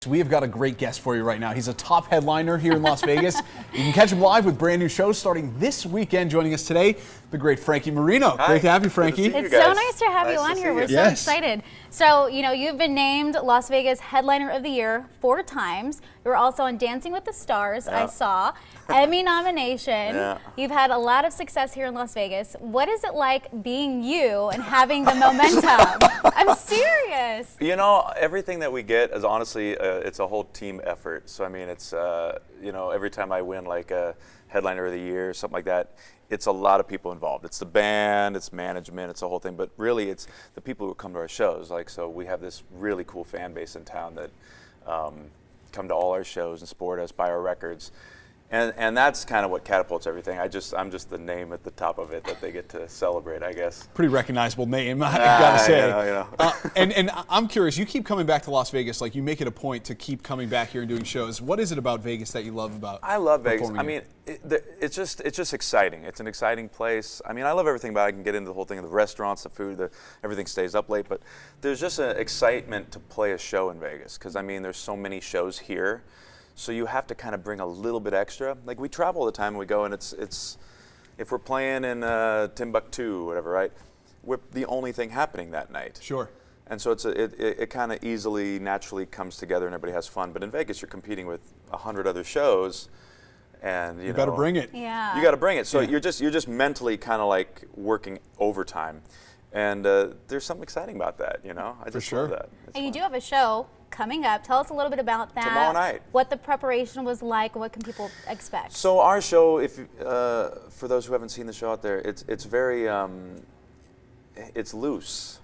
We have got a great guest for you right now. He's a top headliner here in Las Vegas. You can catch him live with brand new shows starting this weekend. Joining us today, the great Frankie Moreno. Hi. Great to have you, Frankie. Good to see you It's guys. so nice to have you on here. We're so excited. So, you know, you've been named Las Vegas Headliner of the Year 4 times. You were also on Dancing with the Stars, I saw. Emmy nomination. Yeah. You've had a lot of success here in Las Vegas. What is it like being you and having the momentum? I'm serious. You know, everything that we get is honestly, it's a whole team effort. So, I mean, it's, you know, every time I win like a Headliner of the Year or something like that, it's a lot of people involved. It's the band, it's management, it's the whole thing. But really, it's the people who come to our shows. Like, so we have this really cool fan base in town that come to all our shows and support us, buy our records. And that's kind of what catapults everything. I'm just the name at the top of it that they get to celebrate, I guess. Pretty recognizable name, I gotta say. You know. And I'm curious, you keep coming back to Las Vegas, like you make it a point to keep coming back here and doing shows. What is it about Vegas that you love about I love Vegas. I here? mean, it's just exciting. It's an exciting place. I mean, I love everything about it. I can get into the whole thing of the restaurants, the food, everything stays up late. But there's just an excitement to play a show in Vegas because, I mean, there's so many shows here. So you have to kind of bring a little bit extra. Like we travel all the time and we go and it's if we're playing in Timbuktu or whatever, right? We're the only thing happening that night. Sure. And so it kind of easily, naturally comes together and everybody has fun. But in Vegas, you're competing with 100 other shows, and you know, better bring it. Yeah. You got to bring it. So you're just mentally kind of like working overtime, and there's something exciting about that. You know, I just love that. It's And you fun. do have a show coming up. Tell us a little bit about that. Tomorrow night. What the preparation was like. What can people expect? So our show, if for those who haven't seen the show out there, it's very it's loose.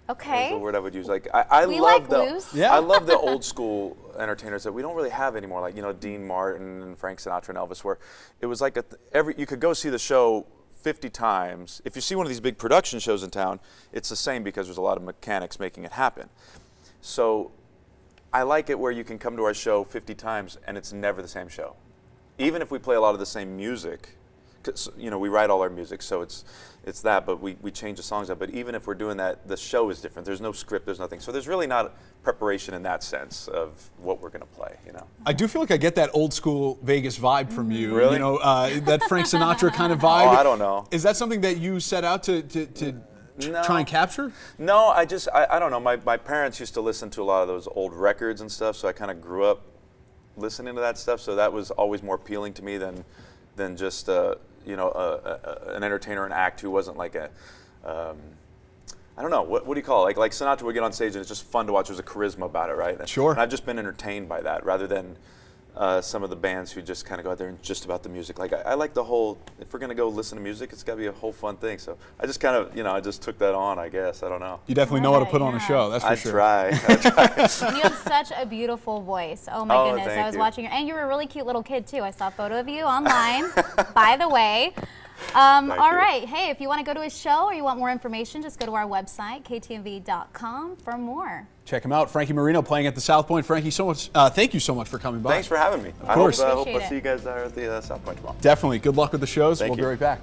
Okay. Is the word I would use. Like I We love like the loose. Yeah. I love the old school entertainers that we don't really have anymore. Like, you know, Dean Martin and Frank Sinatra and Elvis, where it was like you could go see the show 50 times. If you see one of these big production shows in town, it's the same because there's a lot of mechanics making it happen. So I like it where you can come to our show 50 times and it's never the same show. Even if we play a lot of the same music, 'cause, you know, we write all our music, so it's that, but we change the songs up. But even if we're doing that, the show is different. There's no script, there's nothing. So there's really not preparation in that sense of what we're going to play, you know. I do feel like I get that old school Vegas vibe from you. Really? You know, that Frank Sinatra kind of vibe. Oh, I don't know. Is that something that you set out to No. try and capture? No, I don't know. My parents used to listen to a lot of those old records and stuff, so I kind of grew up listening to that stuff. So that was always more appealing to me than just you know, an entertainer, an act who wasn't like a I don't know, what do you call it? Like Sinatra would get on stage and it's just fun to watch. There's a charisma about it, right? Sure. And I've just been entertained by that rather than some of the bands who just kind of go out there and just about the music. Like I like the whole, if we're going to go listen to music, it's got to be a whole fun thing. So I just kind of, you know, I just took that on, I guess. I don't know. You definitely know how to put on a Yeah. show, that's for I sure. try. And you have such a beautiful voice. Oh my Oh, goodness. thank I was you. watching you. And you were a really cute little kid too. I saw a photo of you online, by the way. All you. right. Hey, if you want to go to his show or you want more information, just go to our website, ktmv.com, for more. Check him out. Frankie Moreno playing at the South Point. Frankie, thank you so much for coming by. Thanks for having me. Of course. I hope Appreciate I it. see you guys there at the South Point tomorrow. Definitely. Good luck with the shows. Thank We'll you. be right back.